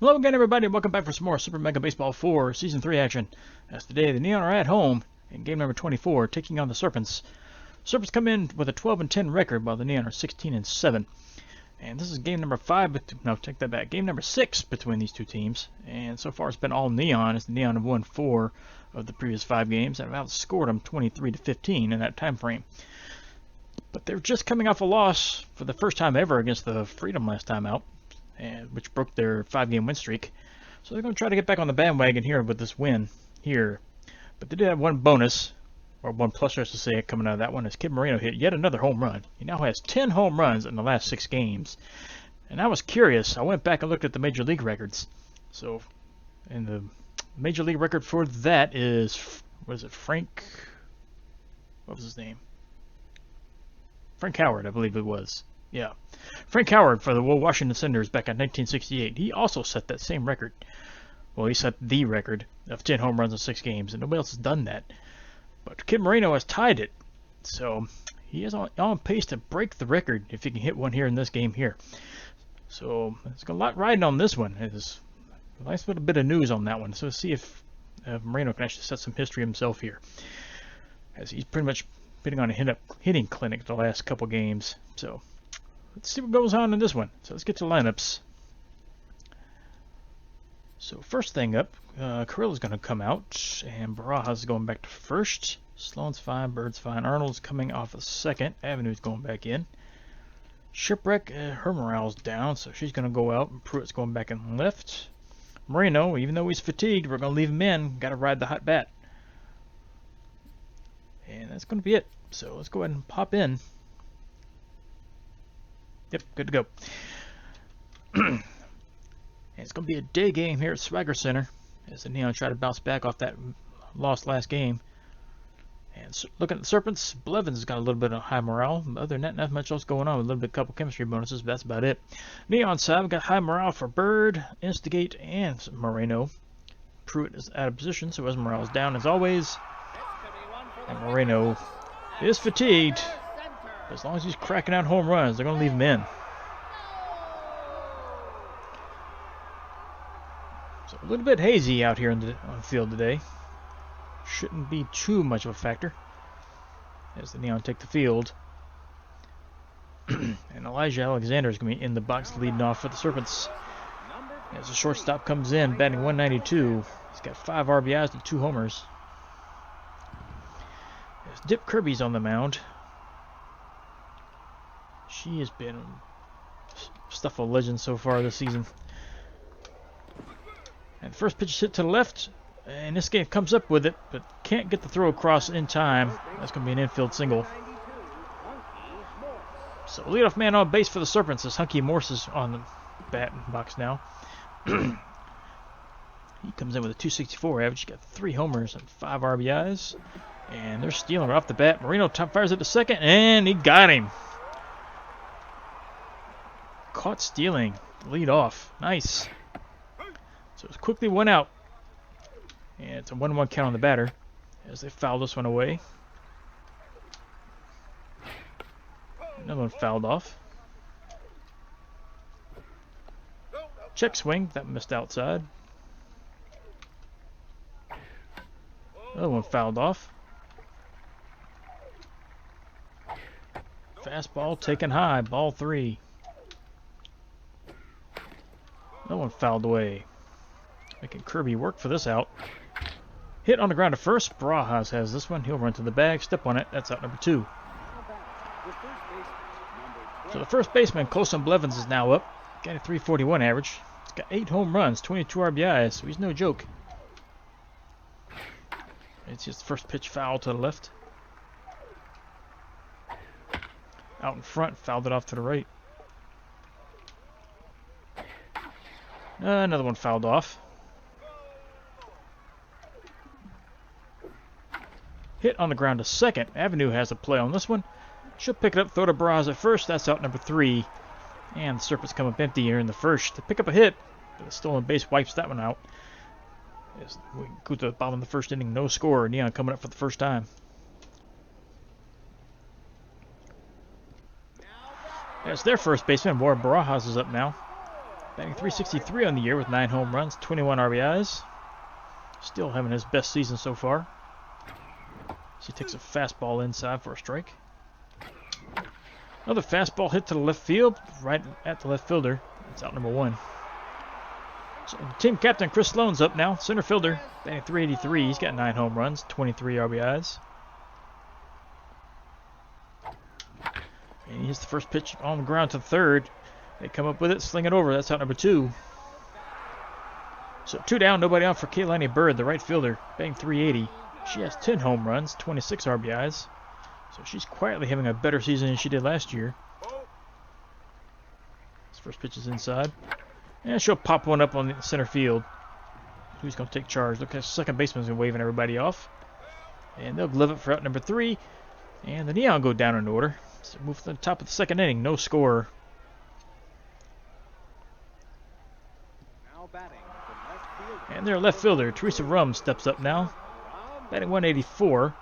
Hello again, everybody, and welcome back for some more Super Mega Baseball 4 Season 3 action. As today, the Neon are at home in game number 24, taking on the Serpents. Serpents come in with a 12-10 record, while the Neon are 16-7. And this is game number 5, no, take that back, game number 6 between these two teams. And so far it's been all Neon, as the Neon have won 4 of the previous 5 games, and have outscored them 23-15 in that time frame. But they're just coming off a loss for the first time ever against the Freedom last time out, which broke their 5-game win streak. So they're going to try to get back on the bandwagon here with this win here. But they did have one bonus, or one plus, I should say, coming out of that one, as Kid Moreno hit yet another home run. He now has 10 home runs in the last 6 games. And I was curious. I went back and looked at the Major League records. So, and the Major League record for that is, what is it, Frank, what was his name? Frank Howard, I believe it was. Yeah. Frank Howard for the Washington Senators back in 1968. He also set that same record. Well, he set the record of 10 home runs in 6 games, and nobody else has done that. But Kid Moreno has tied it. So he is on pace to break the record if he can hit one here in this game here. So there's a lot riding on this one. There's a nice little bit of news on that one. So let's see if Moreno can actually set some history himself here, as he's pretty much been on a hitting clinic the last couple games. So let's see what goes on in this one. So let's get to lineups. So first thing up, Carrilla's going to come out, and Barajas is going back to first. Sloan's fine, Bird's fine. Arnold's coming off a second. Avenue's going back in. Shipwreck, her morale's down, so she's going to go out, and Pruitt's going back in left. Moreno, even though he's fatigued, we're going to leave him in. Got to ride the hot bat. And that's going to be it. So let's go ahead and pop in. Yep, good to go. And it's going to be a day game here at Swagger Center, as the Neon try to bounce back off that lost last game. And looking at the Serpents, Blevins has got a little bit of high morale. Other than that, not much else going on. A little bit, couple chemistry bonuses, but that's about it. Neon side, we got high morale for Bird, Instigate, and Moreno. Pruitt is out of position, so his morale is down as always. And Moreno is fatigued. As long as he's cracking out home runs, they're going to leave him in. So a little bit hazy out here on the field today. Shouldn't be too much of a factor as the Neon take the field. And Elijah Alexander is going to be in the box leading off for the Serpents. As the shortstop comes in, batting 192. He's got 5 RBIs and 2 homers. As Dip Kirby's on the mound. She has been stuff of legend so far this season. And the first pitch is hit to the left. And this game comes up with it, but can't get the throw across in time. That's going to be an infield single. So leadoff man on base for the Serpents as Hunky Morse is on the bat box now. He comes in with a 264 average. He's got 3 homers and 5 RBIs. And they're stealing right off the bat. Moreno top fires at the second, and he got him. Caught stealing. Lead off. Nice. So it's quickly 1 out. And it's a 1-1 count on the batter as they foul this one away. Another one fouled off. Check swing. That missed outside. Another one fouled off. Fastball taken high. Ball 3. Another one fouled away. Making Kirby work for this out. Hit on the ground at first. Barajas has this one. He'll run to the bag, step on it. That's out number 2. So the first baseman, Colson Blevins, is now up. Got a 341 average. He's got 8 home runs, 22 RBIs, so he's no joke. It's just the first pitch foul to the left. Out in front, fouled it off to the right. Another one fouled off. Hit on the ground to second. Avenue has a play on this one. She'll pick it up, throw to Barajas at first. That's out number 3. And the Serpents come up empty here in the first to pick up a hit. But the stolen base wipes that one out. As we go to the bottom of the first inning, no score. Neon coming up for the first time. As their first baseman, Warren Barajas, is up now. batting .363 on the year with 9 home runs, 21 RBIs. Still having his best season so far. So he takes a fastball inside for a strike. Another fastball hit to the left field, right at the left fielder. It's out number 1. So team captain Chris Sloan's up now, center fielder, batting .383. He's got 9 home runs, 23 RBIs. And he hits the first pitch on the ground to third. They come up with it, sling it over. That's out number 2. So 2 down, nobody out for Kaylani Bird, the right fielder, batting .380. She has 10 home runs, 26 RBIs. So she's quietly having a better season than she did last year. His first pitch is inside. And she'll pop one up on the center field. Who's going to take charge? Look at second baseman's waving everybody off. And they'll glove it for out number 3. And the Neon go down in order. So move to the top of the second inning, no score. And their left fielder, Teresa Rum, steps up now. Batting .184.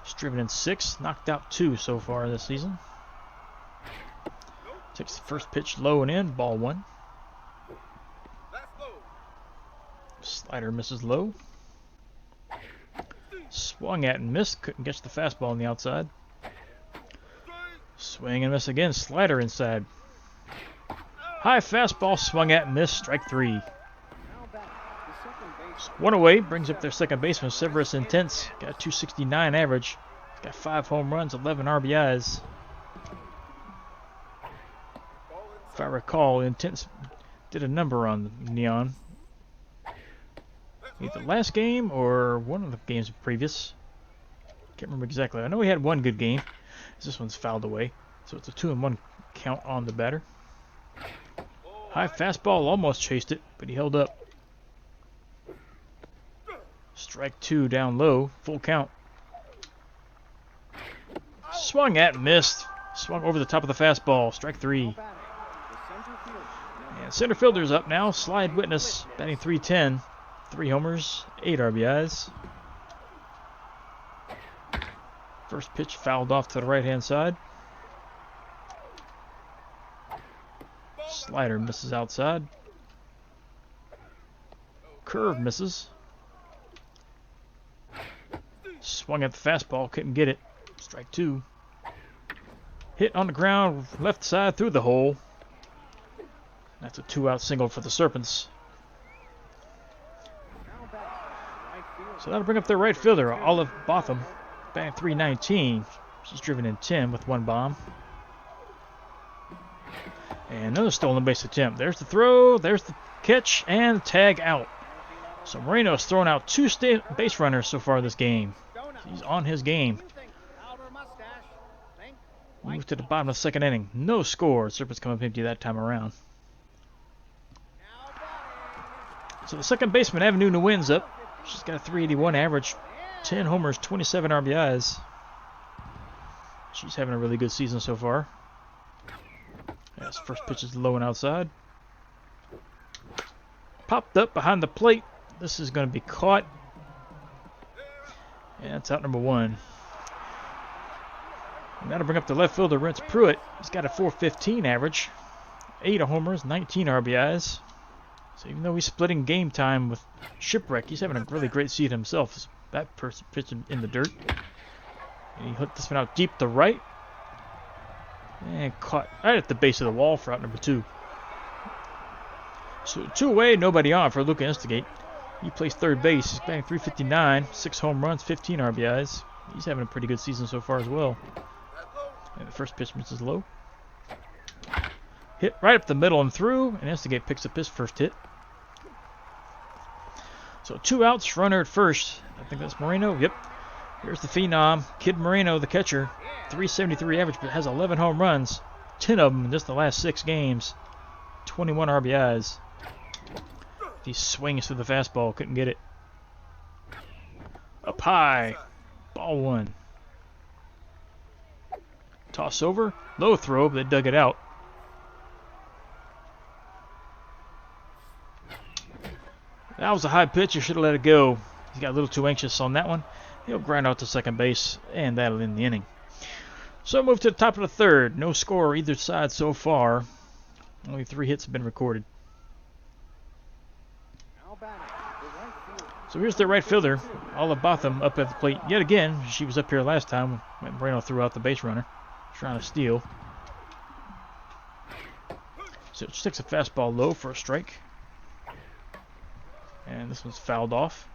She's driven in 6, knocked out 2 so far this season. Takes the first pitch low and in, ball 1. Slider misses low. Swung at and missed, couldn't catch the fastball on the outside. Swing and miss again, slider inside. High fastball, swung at and missed, strike 3. One away, brings up their second baseman, Severus Intense. Got a .269 average. Got 5 home runs, 11 RBIs. If I recall, Intense did a number on the Neon. Either last game or one of the games previous. Can't remember exactly. I know he had one good game. This one's fouled away. So it's a 2-1 count on the batter. High fastball, almost chased it, but he held up. Strike 2 down low, full count. Swung at, missed. Swung over the top of the fastball, strike 3. And center fielder's up now, Slide Witness, batting .310. 3 homers, 8 RBIs. First pitch fouled off to the right-hand side. Slider misses outside. Curve misses. Swung at the fastball, couldn't get it. Strike 2. Hit on the ground, left side through the hole. That's a 2-out single for the Serpents. So that'll bring up their right fielder, Olive Botham, batting .319. She's driven in 10 with 1 bomb. And another stolen base attempt. There's the throw, there's the catch, and tag out. So Moreno's thrown out 2 base runners so far this game. He's on his game. Move to the bottom of the second inning. No score. Serpents come up empty that time around. So the second baseman, Avenue Nguyen's up. She's got a .381 average. 10 homers, 27 RBIs. She's having a really good season so far. Yes, first pitch is low and outside. Popped up behind the plate. This is going to be caught. And that's out number 1. And that'll bring up the left fielder, Rance Pruitt. He's got a .415 average. 8 homers, 19 RBIs. So even though he's splitting game time with Shipwreck, he's having a really great season himself. That person pitching in the dirt. And he hit this one out deep to right. And caught right at the base of the wall for out number 2. So 2 away, nobody on for Luca Instigate. He plays third base. He's batting .359, 6 home runs, 15 RBIs. He's having a pretty good season so far as well. And the first pitch misses low. Hit right up the middle and through, and Instigate picks up his first hit. So 2 outs, runner at first. I think that's Moreno. Yep. Here's the phenom, Kid Moreno, the catcher. .373 average, but has 11 home runs. 10 of them in just the last 6 games. 21 RBIs. He swings through the fastball, couldn't get it. Up high. Ball 1. Toss over. Low throw, but they dug it out. That was a high pitch. You should have let it go. He got a little too anxious on that one. He'll grind out to second base, and that'll end the inning. So move to the top of the third. No score either side so far. Only 3 hits have been recorded. So here's their right fielder, Olive Botham, up at the plate yet again. She was up here last time when Moreno threw out the base runner, trying to steal. So she takes a fastball low for a strike. And this one's fouled off.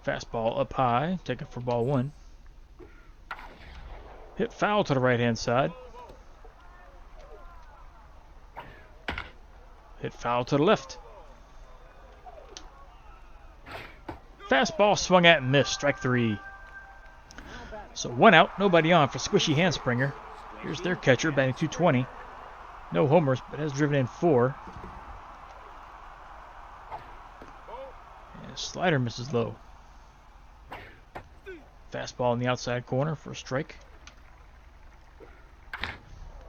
Fastball up high, taken for ball one. Hit foul to the right-hand side. Hit foul to the left. Fastball swung at and missed. Strike three. So one out, nobody on for Squishy Handspringer. Here's their catcher, batting .220. No homers, but has driven in 4. And slider misses low. Fastball in the outside corner for a strike.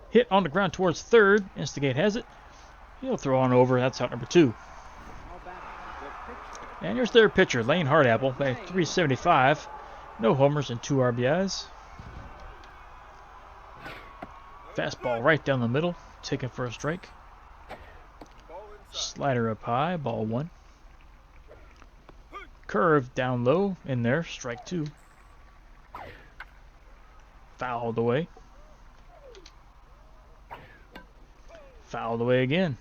Hit on the ground towards third. Instigate has it. He'll throw on over. That's out number 2. And here's their pitcher, Lane Hardapple, batting .375. No homers and 2 RBIs. Fastball right down the middle, taken for a strike. Slider up high, ball 1. Curve down low, in there, strike 2. Fouled away. Fouled away again.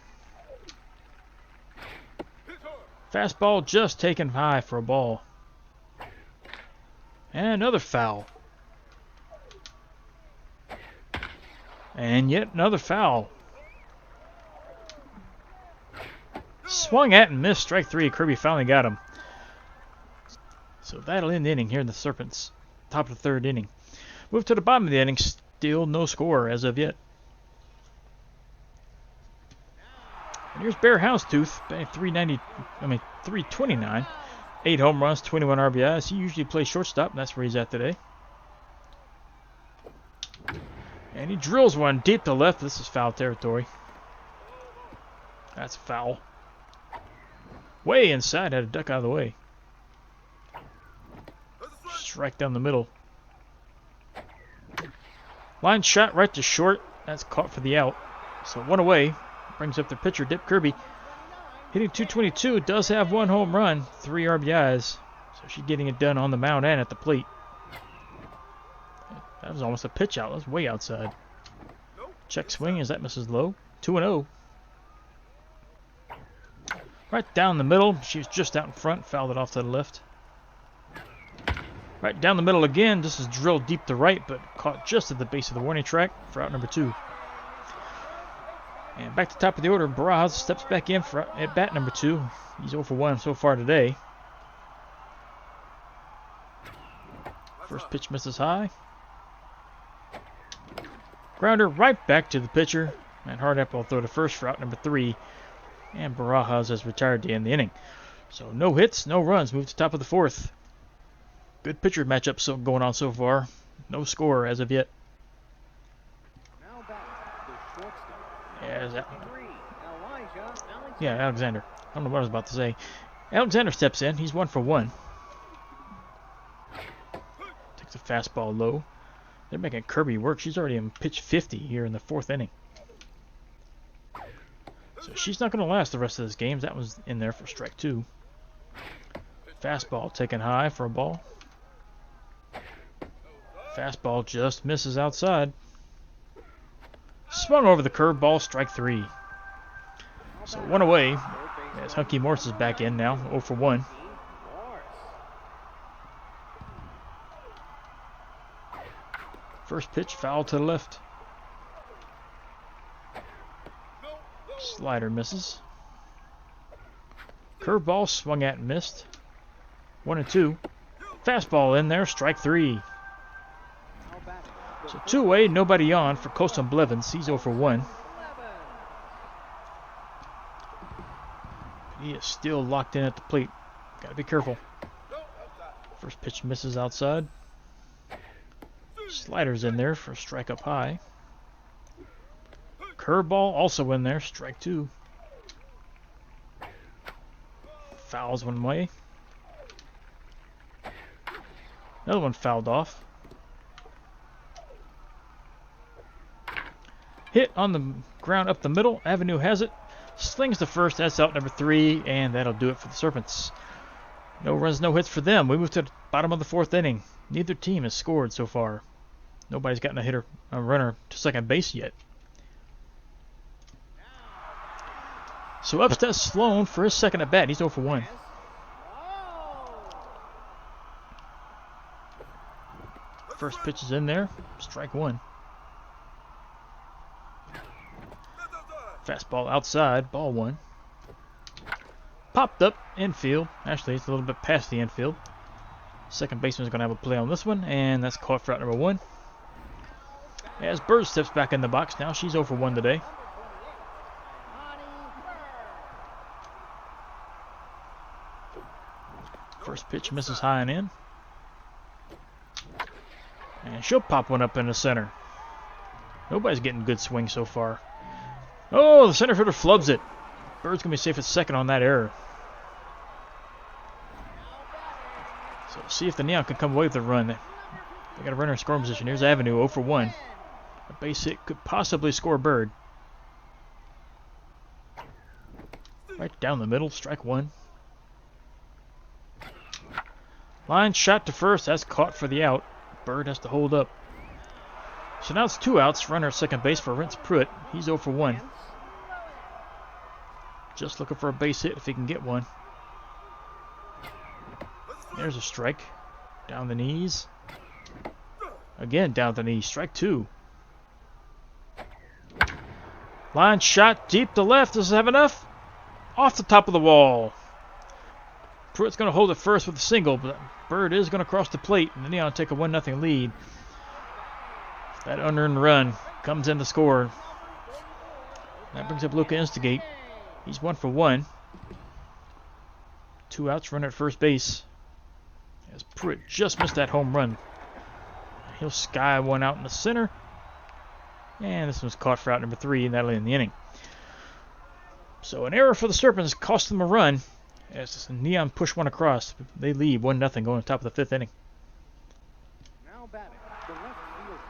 Fastball just taken high for a ball. And another foul. And yet another foul. Swung at and missed. Strike 3. Kirby finally got him. So that'll end the inning here in the Serpents. Top of the 3rd inning. Move to the bottom of the inning. Still no score as of yet. And here's Bear Houndstooth, batting .329. 8 home runs, 21 RBIs. He usually plays shortstop, and that's where he's at today. And he drills one deep to left. This is foul territory. That's foul. Way inside, had to duck out of the way. Strike down the middle. Line shot right to short. That's caught for the out. So one away. Brings up the pitcher, Dip Kirby. Hitting .222, does have 1 home run, 3 RBIs. So she's getting it done on the mound and at the plate. That was almost a pitch out. That was way outside. Check swing as that misses low. 2-0. Right down the middle. She was just out in front. Fouled it off to the left. Right down the middle again. This is drilled deep to right, but caught just at the base of the warning track for out number 2. And back to the top of the order, Barajas steps back in for at bat number 2. He's 0 for 1 so far today. First pitch misses high. Grounder right back to the pitcher. And Hardapple will throw to first for out number 3. And Barajas has retired to end the inning. So no hits, no runs. Move to top of the 4th. Good pitcher matchup going on so far. No score as of yet. Yeah, Alexander. I don't know what I was about to say. Alexander steps in. He's 1 for 1. Takes a fastball low. They're making Kirby work. She's already in pitch 50 here in the 4th inning. So she's not going to last the rest of this game. That was in there for strike 2. Fastball taken high for a ball. Fastball just misses outside. Swung over the curveball, strike 3. So one away as Hunky Morse is back in now, 0 for 1. First pitch foul to the left. Slider misses. Curveball swung at and missed. 1-2. Fastball in there, strike 3. So 2 away, nobody on for Kostan Blevins. He's 0 for 1. He is still locked in at the plate. Gotta be careful. First pitch misses outside. Slider's in there for a strike up high. Curveball also in there, strike 2. Fouls one way. Another one fouled off. Hit on the ground up the middle. Avenue has it. Slings the first. That's out number 3, and that'll do it for the Serpents. No runs, no hits for them. We move to the bottom of the 4th inning. Neither team has scored so far. Nobody's gotten a runner to second base yet. So up steps Sloan for his second at bat. He's 0 for 1. First pitch is in there. Strike 1. Fastball outside. Ball 1. Popped up infield. Actually, it's a little bit past the infield. Second baseman's going to have a play on this one, and that's caught for out number 1. As Bird steps back in the box now, she's 0 for 1 today. First pitch misses high and in. And she'll pop one up in the center. Nobody's getting good swing so far. Oh, the center fielder flubs it. Bird's going to be safe at second on that error. So see if the Neon can come away with the run. They got a runner in scoring position. Here's Avenue, 0 for 1. A base hit could possibly score Bird. Right down the middle, strike 1. Line shot to first, that's caught for the out. Bird has to hold up. So now it's 2 outs. Runner at second base for Rentz Pruitt. He's 0 for 1. Just looking for a base hit if he can get one. There's a strike. Down the knees. Again, down the knees. Strike 2. Line shot deep to left. Does it have enough? Off the top of the wall. Pruitt's going to hold it first with a single, but Bird is going to cross the plate, and the Neon take a 1-0 lead. That unearned run comes in to score. That brings up Luca Instigate. He's 1 for 1. 2 outs, runner at first base. As Pruitt just missed that home run. He'll sky one out in the center. And this one's caught for out number 3, and that'll end the inning. So an error for the Serpents cost them a run. As the Neon push one across. They lead 1-0 going to top of the 5th inning.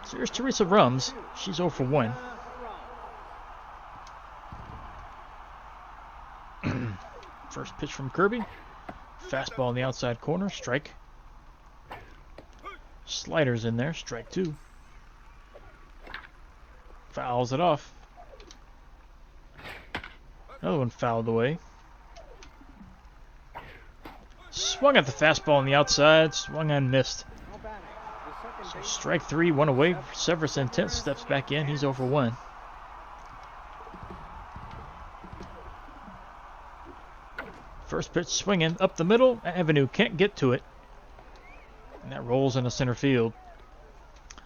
So here's Teresa Rums. She's 0 for 1. First pitch from Kirby. Fastball in the outside corner. Strike. Sliders in there. Strike 2. Fouls it off. Another one fouled away. Swung at the fastball on the outside. Swung and missed. So strike 3. One away. Severus Intense steps back in. He's 0 for 1. First pitch swinging up the middle. Avenue can't get to it. And that rolls into center field.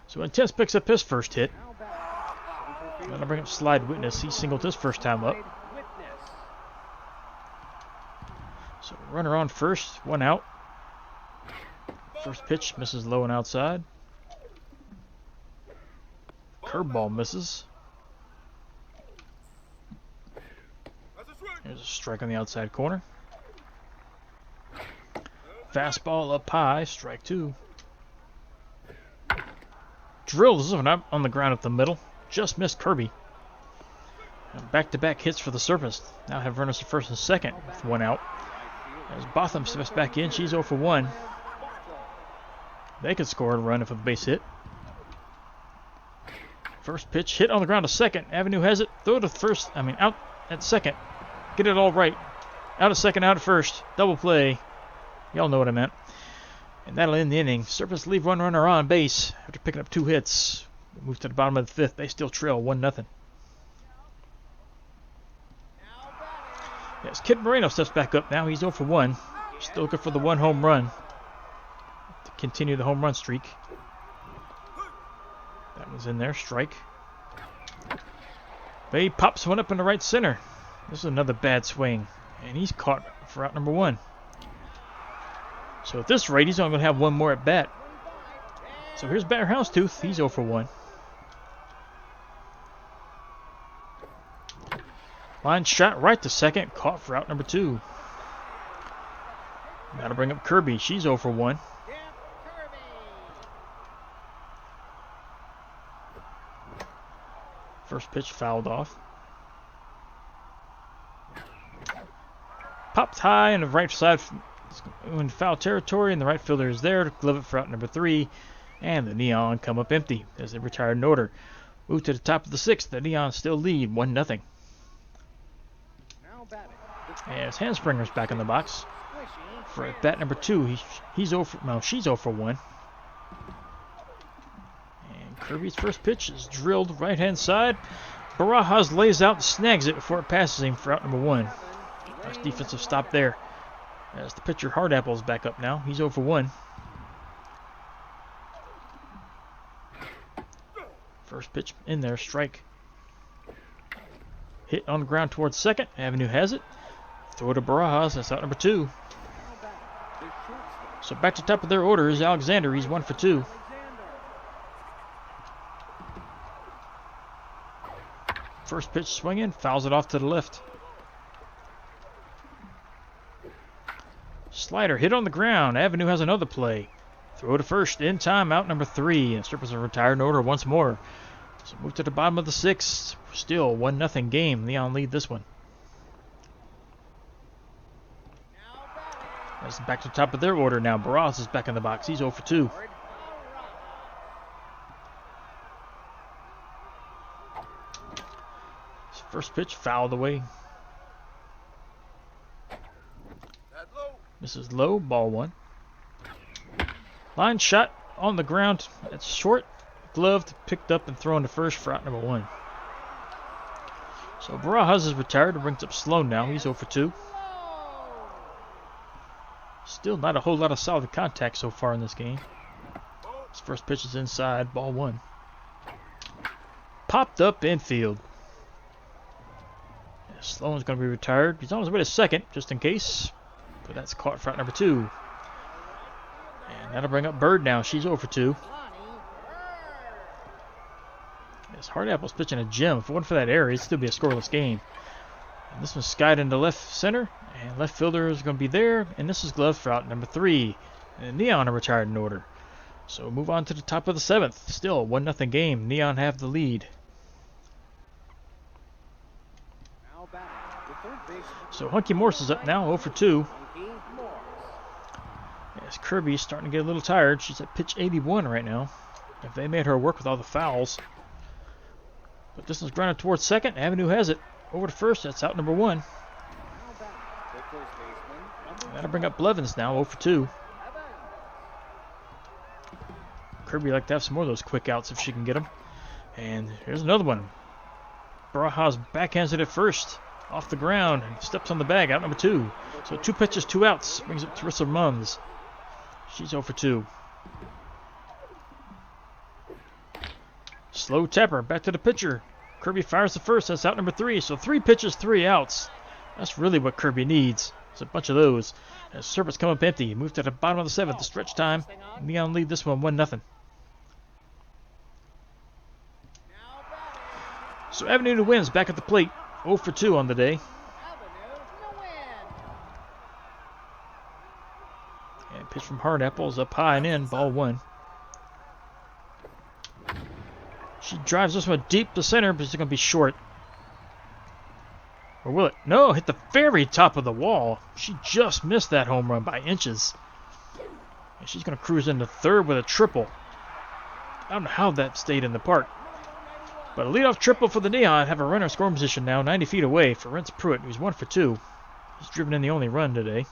So Intense picks up his first hit. That'll bring up Slide Witness. He singled his first time up. So runner on first. 1 out. First pitch misses low and outside. Curveball misses. There's a strike on the outside corner. Fastball up high, strike 2. Drills this one up on the ground up the middle. Just missed Kirby. Back-to-back hits for the Serpents. Now have runners to first and second with 1 out. As Botham steps back in, she's 0 for 1. They could score a run if a base hit. First pitch hit on the ground to second. Avenue has it. Throw to first. Out at second. Get it all right. Out at second, out at first. Double play. Y'all know what I meant. And that'll end the inning. Serpents leave 1 runner on base after picking up 2 hits. Move to the bottom of the 5th. They still trail 1-0. Yes, Kid Moreno steps back up now. He's 0 for 1. Still looking for the 1 home run to continue the home run streak. That one's in there. Strike. Bay pops one up in the right center. This is another bad swing. And he's caught for out number 1. So at this rate, he's only going to have 1 more at bat. So here's Batter Houndstooth. He's 0 for 1. Line shot right to second. Caught for out number 2. That'll bring up Kirby. She's 0 for 1. First pitch fouled off. Popped high in the right side in foul territory, and the right fielder is there to glove it for out number 3. And the Neon come up empty as they retire in order. Move to the top of the 6th. The Neon still lead 1-0. As Handspringer's back in the box for at bat number 2. She's 0 for 1. And Kirby's first pitch is drilled right hand side. Barajas lays out and snags it before it passes him for out number 1. Nice defensive stop there. As the pitcher Hardapple is back up now. He's 0 for 1. First pitch in there, strike. Hit on the ground towards second. Avenue has it. Throw to Barajas. That's out number 2. So back to top of their order is Alexander. He's 1 for 2. First pitch swinging, fouls it off to the left. Slider hit on the ground. Avenue has another play. Throw to first in time, out number 3. And Strippers are retired in order once more. So move to the bottom of the 6th. Still 1-0 game. Leon lead this one. That's back to the top of their order now. Barras is back in the box. He's 0 for 2. First pitch fouled away. Misses low, ball 1. Line shot on the ground. It's short, gloved, picked up, and thrown to first for out number 1. So Barajas is retired and brings up Sloan now. He's 0 for 2. Still not a whole lot of solid contact so far in this game. His first pitch is inside, ball 1. Popped up infield. Sloan's going to be retired. He's on his way to second, just in case. But that's caught for out number 2. And that'll bring up Bird now. She's 0 for 2. As Hardapple's pitching a gem. If it wasn't for that error, it'd still be a scoreless game. And this one's skied into left center. And left fielder is going to be there. And this is gloved for out number 3. And Neon are retired in order. So move on to the top of the 7th. Still a 1-0 game. Neon have the lead. So Hunky Morse is up now, 0 for 2. As Kirby's starting to get a little tired. She's at pitch 81 right now. If they made her work with all the fouls. But this one's grounded towards second. Avenue has it. Over to first. That's out number 1. That'll bring up Blevins now, 0 for 2. Kirby like to have some more of those quick outs if she can get them. And here's another one. Barajas backhands it at first. Off the ground, steps on the bag, out number 2. So 2 pitches, 2 outs. Brings up Teresa Munns. She's 0 for 2. Slow tapper, back to the pitcher. Kirby fires the first, that's out number 3. So 3 pitches, 3 outs. That's really what Kirby needs. It's a bunch of those. As Serpents come up empty, move to the bottom of the 7th, the stretch time. Neon lead this one 1-0. So Avenue wins back at the plate. 0 for 2 on the day. And pitch from Hardapple is up high and in, ball 1. She drives this one deep to center, but it's going to be short. Or will it? No, hit the very top of the wall. She just missed that home run by inches. And she's going to cruise into third with a triple. I don't know how that stayed in the park. But a leadoff triple for the Neon. Have a runner scoring position now, 90 feet away for Rence Pruitt, who's 1 for 2. He's driven in the only run today.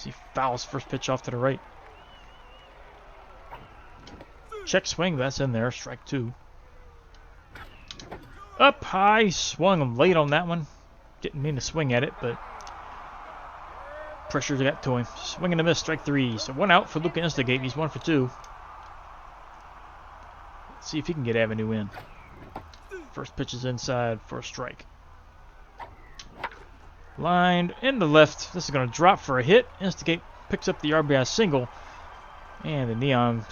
He fouls first pitch off to the right. Check swing, that's in there, strike 2. Up high, swung him late on that one. Didn't mean to swing at it, but pressure got to him. Swing and a miss, strike 3. So 1 out for Luca Instigate. He's 1 for 2. Let's see if he can get Avenue in. First pitch is inside for a strike. Lined into left. This is going to drop for a hit. Instigate picks up the RBI single. And the Neon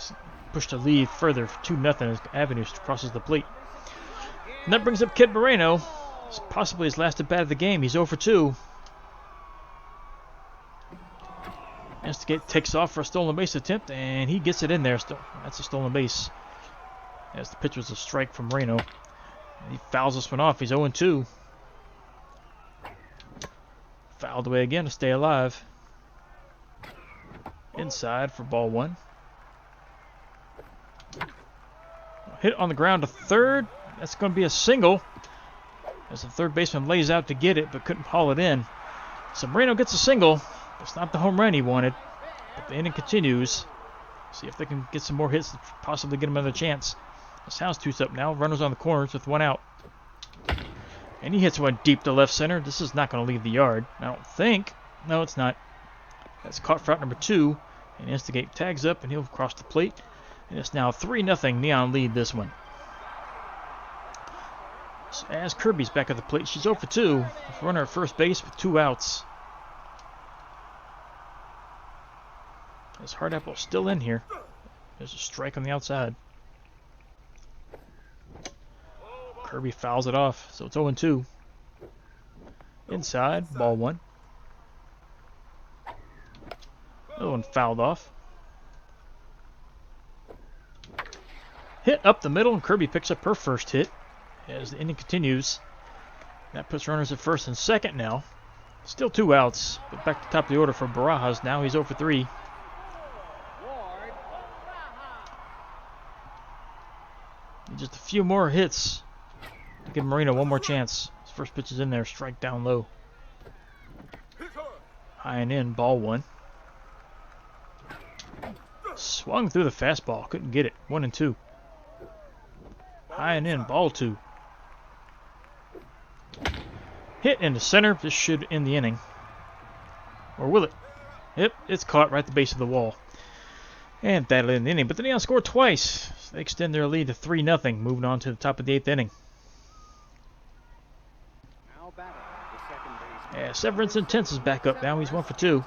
push to lead further for 2-0 as Avenue crosses the plate. And that brings up Kid Moreno. It's possibly his last at bat of the game. He's 0 for 2. Instigate takes off for a stolen base attempt, and he gets it in there. That's a stolen base. As the pitch was a strike from Moreno. And he fouls this one off. He's 0-2. Fouled away again to stay alive. Inside for ball one. Hit on the ground to third. That's going to be a single, as the third baseman lays out to get it, but couldn't haul it in. So Moreno gets a single. It's not the home run he wanted, but the inning continues. See if they can get some more hits to possibly get him another chance. The Sounds two's up now. Runners on the corners with one out. And he hits one deep to left center. This is not going to leave the yard, I don't think. No, it's not. That's caught for out number 2. And Instigate tags up, and he'll cross the plate. And it's now 3-0 Neon lead this one. So as Kirby's back at the plate, she's 0 for 2. Runner at first base with 2 outs. As Hardapple's still in here. There's a strike on the outside. Kirby fouls it off, so it's 0-2. Inside, ball one. Another one fouled off. Hit up the middle, and Kirby picks up her first hit as the inning continues. That puts runners at first and second now. Still 2 outs, but back to the top of the order for Barajas now. He's 0 for 3. Just a few more hits to give Moreno one more chance. His first pitch is in there, strike down low. High and in, ball one. Swung through the fastball, couldn't get it. 1-2. High and in, ball 2. Hit into center. This should end the inning. Or will it? Yep, it's caught right at the base of the wall. And that'll end the inning. But the Neon scored twice. So they extend their lead to 3-0, moving on to the top of the 8th inning. Yeah, Severance Intense is back up now. He's 1 for 2.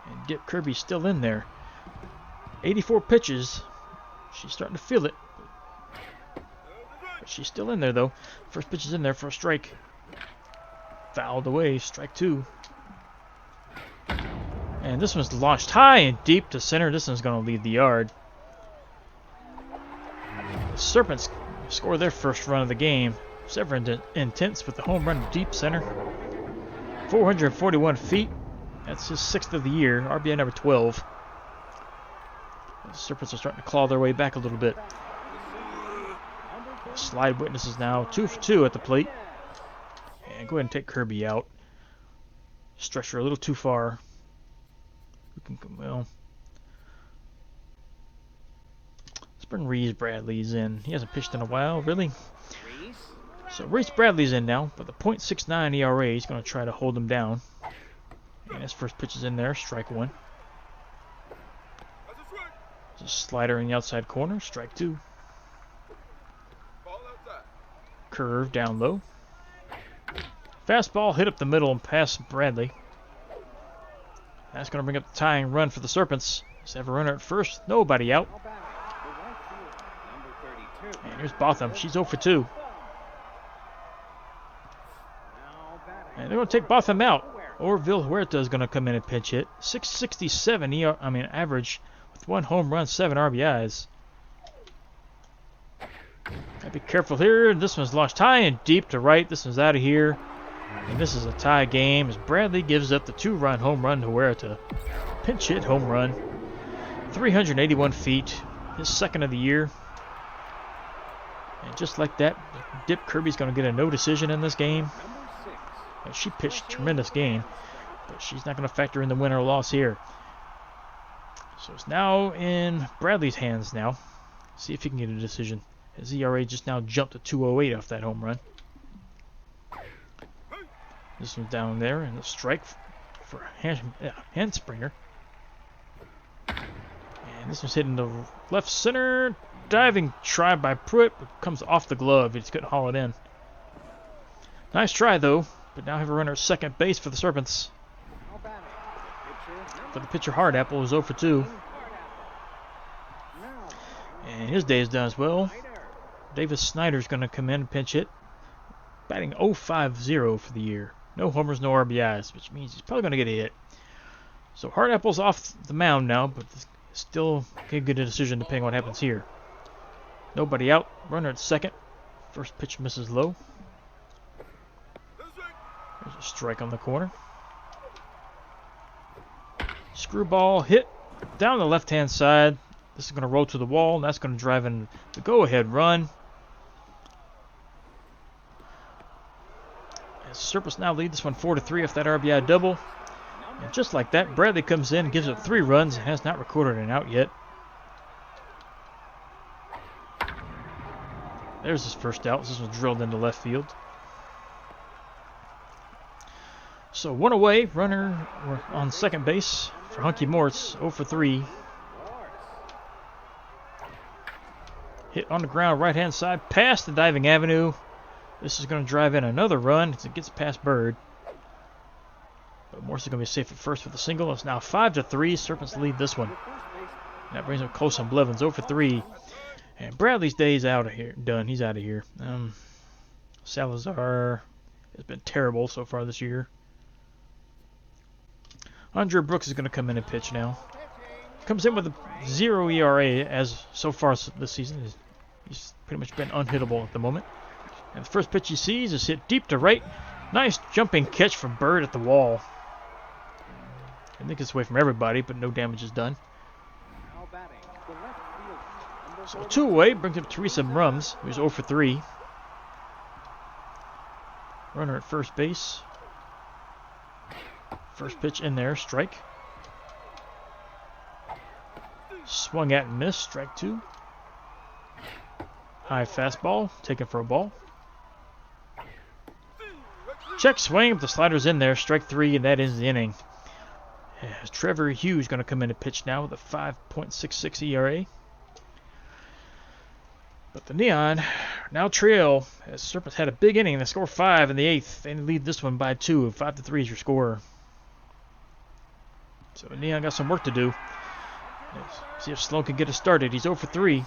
And Dip Kirby's still in there. 84 pitches. She's starting to feel it. But she's still in there, though. First pitch is in there for a strike. Fouled away, strike 2. And this one's launched high and deep to center. This one's going to leave the yard. The Serpents score their first run of the game. Severance Intense with the home run to deep center. 441 feet. That's his 6th of the year. RBI number 12. The Serpents are starting to claw their way back a little bit. Slide witnesses now 2 for 2 at the plate. And go ahead and take Kirby out. Stretch her a little too far. Well, let's bring Reese Bradley's in. He hasn't pitched in a while, really. So Reese Bradley's in now, but the .69 ERA is going to try to hold him down. And his first pitch is in there, strike 1. Just slider in the outside corner, strike 2. Curve down low. Fastball hit up the middle and past Bradley. That's going to bring up the tying run for the Serpents. Let's have a runner at first. Nobody out. And here's Botham. She's 0 for 2. And they're going to take Botham out. Orville Huerta is going to come in and pinch hit. 667 average with 1 home run, 7 RBIs. Gotta be careful here. This one's launched high and deep to right. This one's out of here. And this is a tie game as Bradley gives up the 2-run home run to Huerta. Pinch hit home run. 381 feet. His 2nd of the year. And just like that, Dip Kirby's going to get a no decision in this game. And she pitched a tremendous game, but she's not going to factor in the win or loss here. So it's now in Bradley's hands now. See if he can get a decision. His ERA just now jumped to 2.08 off that home run. This one's down there, and the strike for Handspringer. And this one's hitting the left center. Diving try by Pruitt, but comes off the glove. He just couldn't haul it in. Nice try, though. But now have a runner at second base for the Serpents. For the pitcher, Hardapple is 0 for 2. And his day is done as well. Davis Snyder's going to come in and pinch hit. Batting .050 for the year. No homers, no RBIs, which means he's probably going to get a hit. So Hardapple's off the mound now, but still can get a decision depending on what happens here. Nobody out. Runner at second. First pitch misses low. There's a strike on the corner. Screwball hit down the left-hand side. This is going to roll to the wall, and that's going to drive in the go-ahead run. As Serpents now lead this one 4-3 off that RBI double. And just like that, Bradley comes in, gives up 3 runs, and has not recorded an out yet. There's his first out. This was drilled into left field. So 1 away, runner on second base for Hunky Mortz, 0 for 3. Hit on the ground, right-hand side, past the diving avenue. This is going to drive in another run as it gets past Bird. But Morse is going to be safe at first with a single. It's now 5-3. Serpents lead this one. That brings up close on Blevins, 0 for 3. And Bradley's day is out of here. Done. He's out of here. Salazar has been terrible so far this year. Andre Brooks is going to come in and pitch now. Comes in with a 0 ERA as so far this season. He's pretty much been unhittable at the moment. And the first pitch he sees is hit deep to right. Nice jumping catch from Bird at the wall. I think it's away from everybody, but no damage is done. So 2 away brings up Teresa Rums, who's 0 for 3. Runner at first base. First pitch in there, strike. Swung at and missed, strike 2. High fastball, taken for a ball. Check swing, the slider's in there, strike 3, and that ends the inning. As Trevor Hughes going to come in and pitch now with a 5.66 ERA. But the Neon now trail as Serpents had a big inning. They score 5 in the 8th. They lead this one by 2. 5-3 is your score. So Neon got some work to do. Let's see if Sloan can get it started. He's 0 for 3.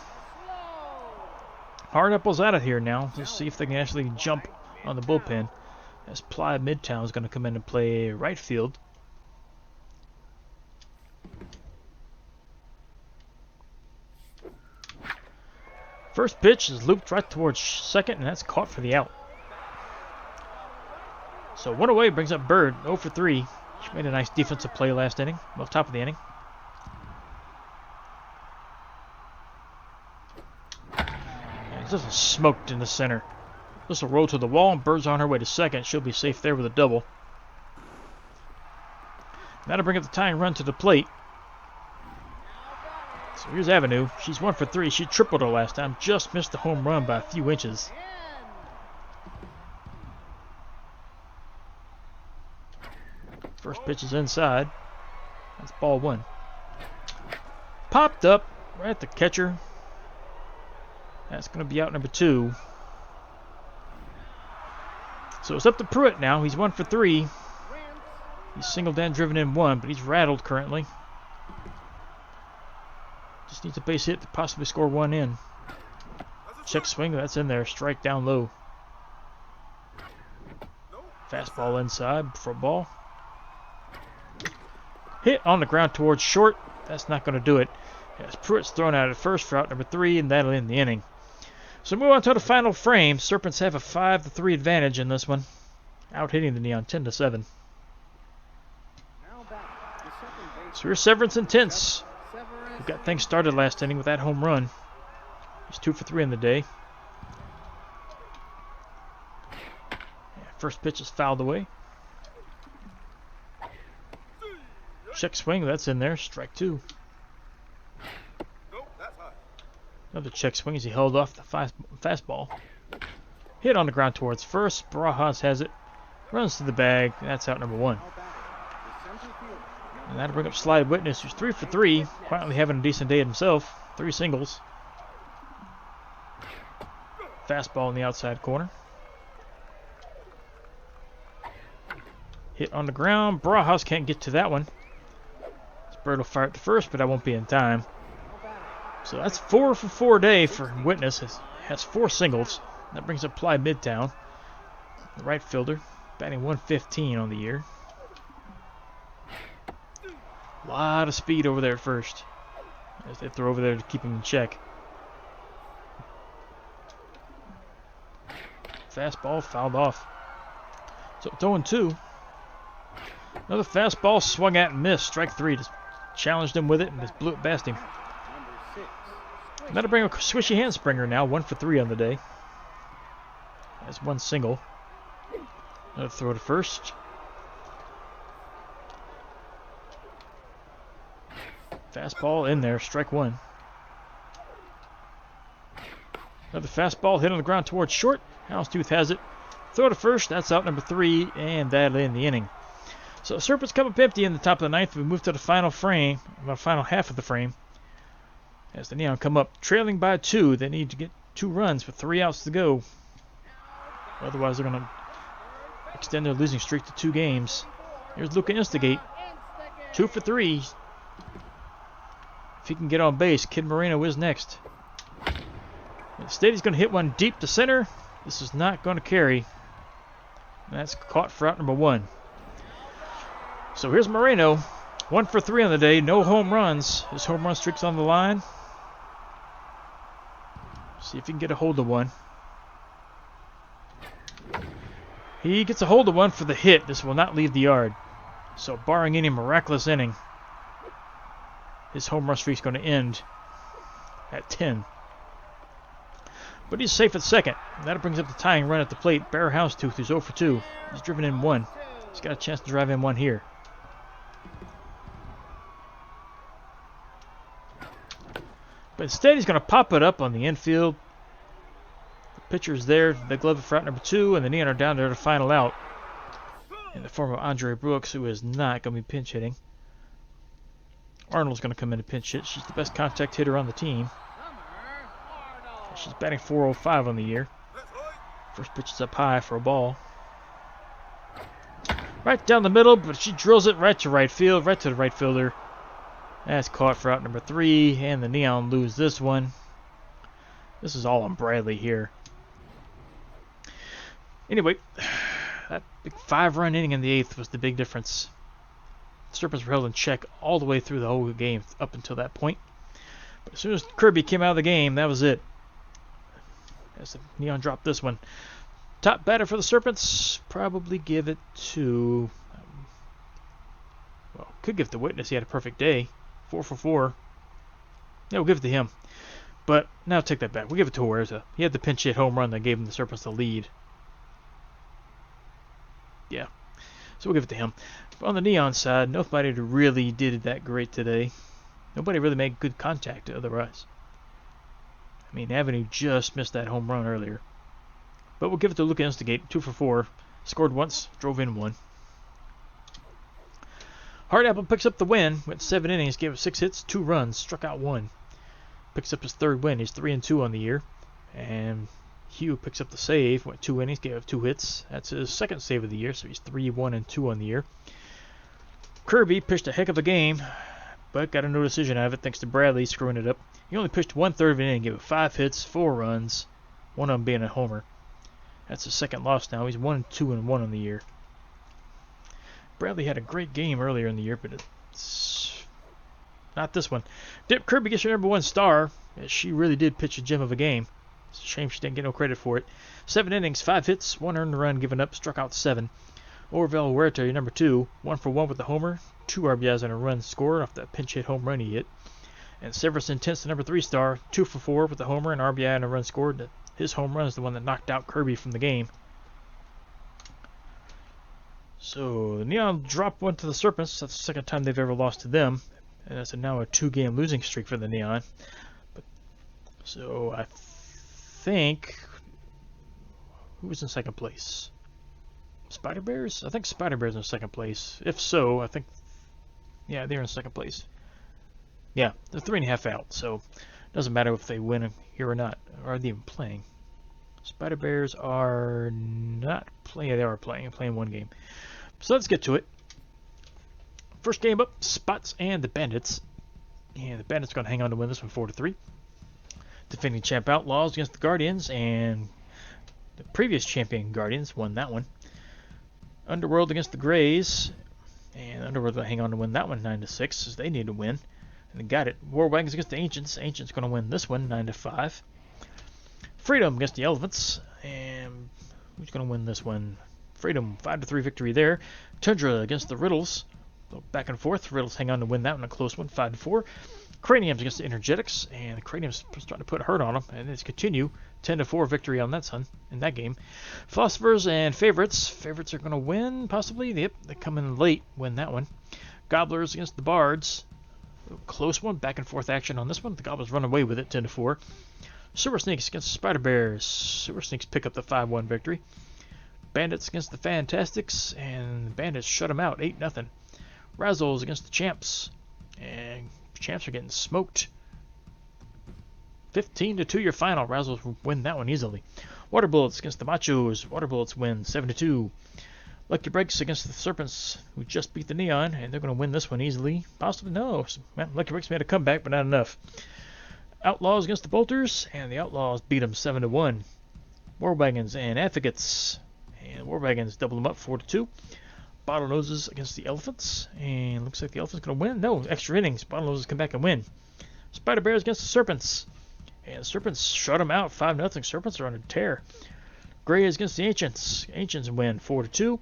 Hard apples out of here now. Let's see if they can actually jump on the bullpen. As Ply Midtown is going to come in and play right field. First pitch is looped right towards second, and that's caught for the out. So 1 away brings up Bird, 0 for 3. She made a nice defensive play last inning, well, top of the inning. And this is smoked in the center. This will roll to the wall, and Bird's on her way to second. She'll be safe there with a double. That'll bring up the tying run to the plate. So here's Avenue. She's 1 for 3. She tripled her last time. Just missed the home run by a few inches. First pitch is inside. That's ball 1. Popped up right at the catcher. That's going to be out number 2. So it's up to Pruitt now. He's 1 for 3. He's singled and driven in 1, but he's rattled currently. Just needs a base hit to possibly score 1 in. Check swing, that's in there. Strike down low. Fastball inside for a ball. Hit on the ground towards short. That's not going to do it. As Pruitt's thrown out at first for out number 3, and that'll end the inning. So move on to the final frame. Serpents have a 5-3 advantage in this one. Out hitting the Neon 10-7. So here's Severance Intense. Who got things started last inning with that home run. He's 2 for 3 in the day. First pitch is fouled away. Check swing, that's in there. Strike 2. Another check swing as he held off the fastball. Hit on the ground towards first. Barajas has it. Runs to the bag. That's out number 1. And that'll bring up Slide Witness, who's 3 for 3. Quietly having a decent day himself. 3 singles. Fastball in the outside corner. Hit on the ground. Barajas can't get to that one. Bird will fire at the first, but that won't be in time. So that's 4 for 4 day for Witness. Has 4 singles. That brings up Ply Midtown, the right fielder, batting 115 on the year. A lot of speed over there at first, as they throw over there to keep him in check. Fastball fouled off. So it's 0-2. Another fastball swung at and missed. Strike 3. Just challenged him with it and just blew it past him. That'll bring a swishy hand springer now. 1 for 3 on the day. That's one single. Another throw to first. Fastball in there. Strike 1. Another fastball hit on the ground towards short. Houndstooth has it. Throw to first. That's out number 3. And that'll end the inning. So Serpents come up empty in the top of the 9th. We move to the final frame. The final half of the frame. As the Neon come up trailing by 2. They need to get 2 runs with 3 outs to go. Otherwise they're going to extend their losing streak to 2 games. Here's Luca Instigate. 2 for 3. If he can get on base, Kid Moreno is next. Instead, he's going to hit one deep to center. This is not going to carry. That's caught for out number 1. So here's Moreno. 1 for 3 on the day. No home runs. His home run streak's on the line. See if he can get a hold of one. He gets a hold of one for the hit. This will not leave the yard. So barring any miraculous inning, his home run streak is going to end at 10. But he's safe at second. And that brings up the tying run at the plate. Bear Houndstooth, who's 0 for 2. He's driven in 1. He's got a chance to drive in 1 here. But instead, he's going to pop it up on the infield. The pitcher's there. The glove for out number 2. And the Neon are down there to final out. In the form of Andre Brooks, who is not going to be pinch hitting. Arnold's going to come in and pinch hit. She's the best contact hitter on the team. She's batting .405 on the year. First pitch is up high for a ball. Right down the middle, but she drills it right to right field, right to the right fielder. That's caught for out number 3, and the Neon lose this one. This is all on Bradley here. Anyway, that big 5-run inning in the 8th was the big difference. The Serpents were held in check all the way through the whole game up until that point. But as soon as Kirby came out of the game, that was it. As the Neon dropped this one. Top batter for the Serpents, probably give it to... well, could give it to Witness. He had a perfect day. 4 for 4. Yeah, we'll give it to him. But now take that back. We'll give it to Huerta. He had the pinch hit home run that gave him the Serpents the lead. Yeah. So we'll give it to him. But on the Neon side, nobody really did that great today. Nobody really made good contact otherwise. I mean, Avenue just missed that home run earlier. But we'll give it to Luca Instigate. 2 for 4. Scored once, drove in 1. Hardapple picks up the win. Went 7 innings, gave up 6 hits, 2 runs, struck out 1. Picks up his 3rd win. He's 3-2 on the year. And Hugh picks up the save. Went 2 innings, gave up 2 hits. That's his 2nd save of the year, so he's 3-1-2 on the year. Kirby pitched a heck of a game, but got a no decision out of it thanks to Bradley screwing it up. He only pitched 1/3 of an inning, gave up 5 hits, 4 runs, 1 of them being a homer. That's his 2nd loss now. He's 1-2-1 on the year. Bradley had a great game earlier in the year, but it's not this one. Dip Kirby gets your number 1 star, as she really did pitch a gem of a game. It's a shame she didn't get no credit for it. 7 innings, 5 hits, 1 earned run given up, struck out 7. Orville Huerta, your number 2, 1 for 1 with the homer, 2 RBIs and a run scored off that pinch hit home run he hit. And Severus Intense, the number 3 star, 2 for 4 with the homer, an RBI and a run scored. His home run is the one that knocked out Kirby from the game. So the Neon drop 1 to the Serpents. That's the 2nd time they've ever lost to them. And that's now a 2-game losing streak for the Neon. So I think... who was in 2nd place? Spider Bears? I think Spider Bears in 2nd place. If so, I think... yeah, they're in 2nd place. Yeah, they're 3.5 out, so it doesn't matter if they win here or not. Or are they even playing? Spider Bears are not playing. Yeah, they are playing 1 game. So let's get to it. First game up, Spots and the Bandits. And the Bandits are going to hang on to win this one 4-3. Defending champ Outlaws against the Guardians, and the previous champion Guardians won that one. Underworld against the Grays, and Underworld will hang on to win that one 9-6, as they need to win. And they got it. War Wagons against the Ancients. Ancients going to win this one 9-5. Freedom against the Elephants, and who's going to win this one Freedom 5-3 victory there. Tundra against the Riddles. Back and forth. Riddles hang on to win that one, a close one, 5-4. Craniums against the Energetics, and the Craniums starting to put hurt on them, and it's continue 10-4 victory on that in that game. Philosophers and Favorites. Favorites are going to win, possibly. Yep, they come in late, win that one. Gobblers against the Bards. Close one, back and forth action on this one. The Gobblers run away with it, 10-4. Super Sneaks against the Spider Bears. Super Sneaks pick up the 5-1 victory. Bandits against the Fantastics, and the Bandits shut them out, 8-0. Razzles against the Champs, and Champs are getting smoked. 15-2 your final. Razzles win that one easily. Water Bullets against the Machos. Water Bullets win 7-2. Lucky Breaks against the Serpents, who just beat the Neon, and they're going to win this one easily. Possibly no. Lucky Breaks made a comeback, but not enough. Outlaws against the Bolters, and the Outlaws beat them 7-1. War Wagons and Advocates, and War Wagons double them up 4-2. Bottlenoses against the Elephants, and looks like the Elephants going to win. No, extra innings. Bottlenoses come back and win. Spider Bears against the Serpents, and the Serpents shut them out 5-0. Serpents are on a tear. Greys against the Ancients. Ancients win 4-2.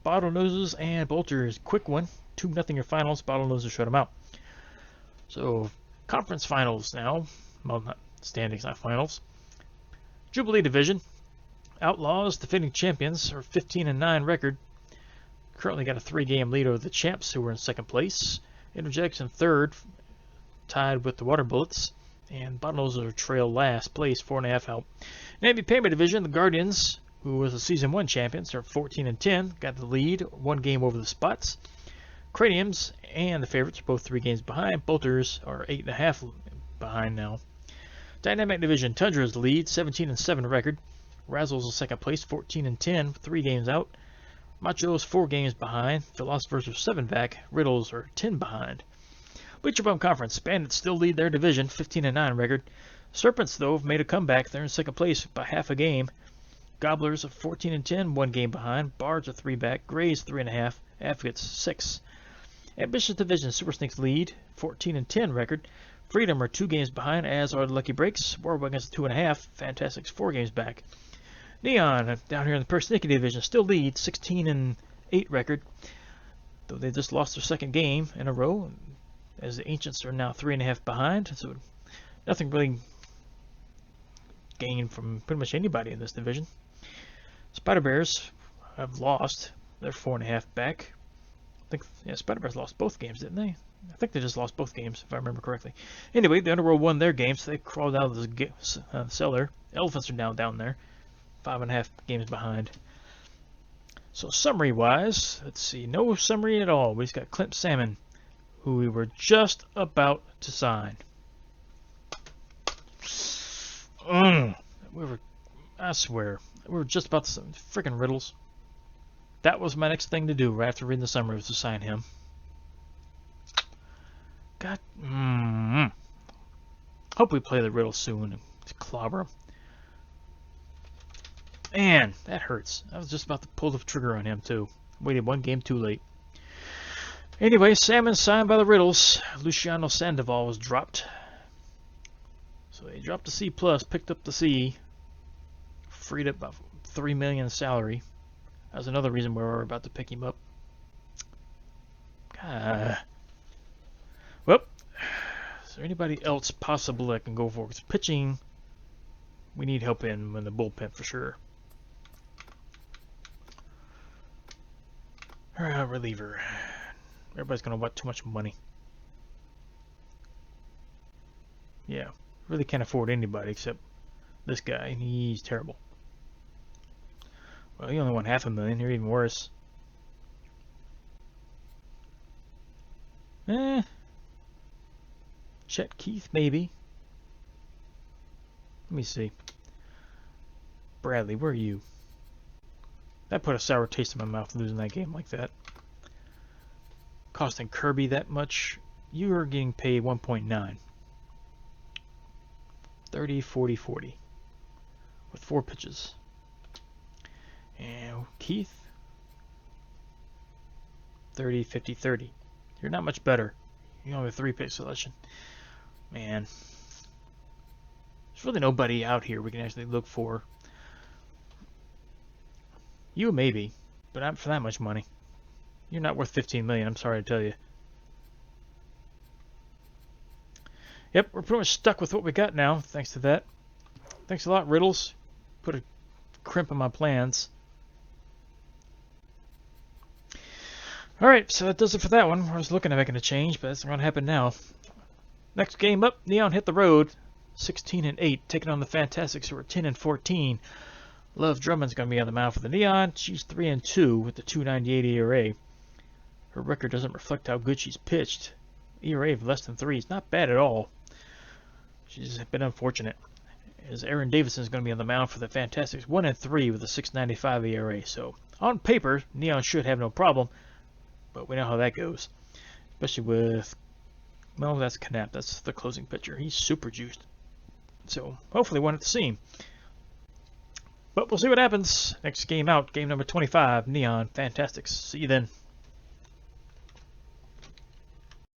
Bottlenoses and Bolters, quick one, 2-0 your finals. Bottlenoses shut them out. So conference finals now. Well, not standings, not finals. Jubilee Division. Outlaws, defending champions, are 15-9 record. Currently got a 3-game lead over the Champs, who are in second place. Energetics in third, tied with the Water Bullets. And Bottlenoses are trail last place, 4.5 out. Navy Payment Division, the Guardians, who was the Season 1 champions, are 14-10. Got the lead, 1 game over the Spots. Craniums and the Favorites are both 3 games behind. Bolters are 8.5 behind now. Dynamic Division, Tundra is the lead, 17-7 record. Razzles is second place, 14-10, 3 games out. Machos 4 games behind. Philosophers are 7 back. Riddles are 10 behind. Bleacher Bum Conference. Bandits still lead their division, 15-9 record. Serpents, though, have made a comeback. They're in second place by half a game. Gobblers are 14-10, 1 game behind. Bards are 3 back. Greys 3.5. Advocates 6. Ambitious Division. Super Snakes lead, 14-10 record. Freedom are 2 games behind, as are the Lucky Breaks. War Wagons 2.5. Fantastics 4 games back. Neon, down here in the Persnickety Division, still lead, 16-8 record, though they just lost their second game in a row, as the Ancients are now 3.5 behind, so nothing really gained from pretty much anybody in this division. Spider Bears have lost, they're 4.5 back. I think, yeah, Spider Bears lost both games, didn't they? I think they just lost both games, if I remember correctly. Anyway, the Underworld won their games, so they crawled out of the cellar. Elephants are now down there. 5.5 games behind. So summary-wise, let's see, no summary at all. We just got Clint Salmon, who we were just about to sign. I swear, we were just about to sign. Freaking Riddles. That was my next thing to do right after reading the summary, was to sign him. God, hope we play the Riddles soon and clobber him. Man, that hurts. I was just about to pull the trigger on him, too. Waited 1 game too late. Anyway, Salmon signed by the Riddles. Luciano Sandoval was dropped. So they dropped the C+, picked up the C, freed up about $3 million salary. That was another reason we were about to pick him up. Well, is there anybody else possible that can go for? Because pitching, we need help in the bullpen for sure. Reliever. Everybody's going to want too much money. Yeah, really can't afford anybody except this guy. He's terrible. Well, he only won $500,000. You're even worse. Chet Keith, maybe. Let me see. Bradley, where are you? That put a sour taste in my mouth, losing that game like that. Costing Kirby that much. You are getting paid 1.9. 30, 40, 40. With 4 pitches. And Keith. 30, 50, 30. You're not much better. You only have 3 pitch selection. Man. There's really nobody out here we can actually look for. You maybe. but not for that much money. You're not worth $15 million, I'm sorry to tell you. Yep, we're pretty much stuck with what we got now, thanks to that. Thanks a lot, Riddles. Put a crimp in my plans. Alright, so that does it for that one. I was looking at making a change, but that's not going to happen now. Next game up, Neon hit the road. 16-8, taking on the Fantastics, who are 10-14. Love Drummond's going to be on the mound for the Neon. She's 3-2 with the 2.98 ERA. Her record doesn't reflect how good she's pitched. ERA of less than 3 is not bad at all. She's been unfortunate. As Aaron Davidson is going to be on the mound for the Fantastics, 1-3 with a 6.95 ERA. So on paper, Neon should have no problem, but we know how that goes, especially with, well, that's Knapp. That's the closing pitcher. He's super juiced. So hopefully we'll have to see him. But we'll see what happens. Next game out, game number 25, Neon Fantastics. See you then.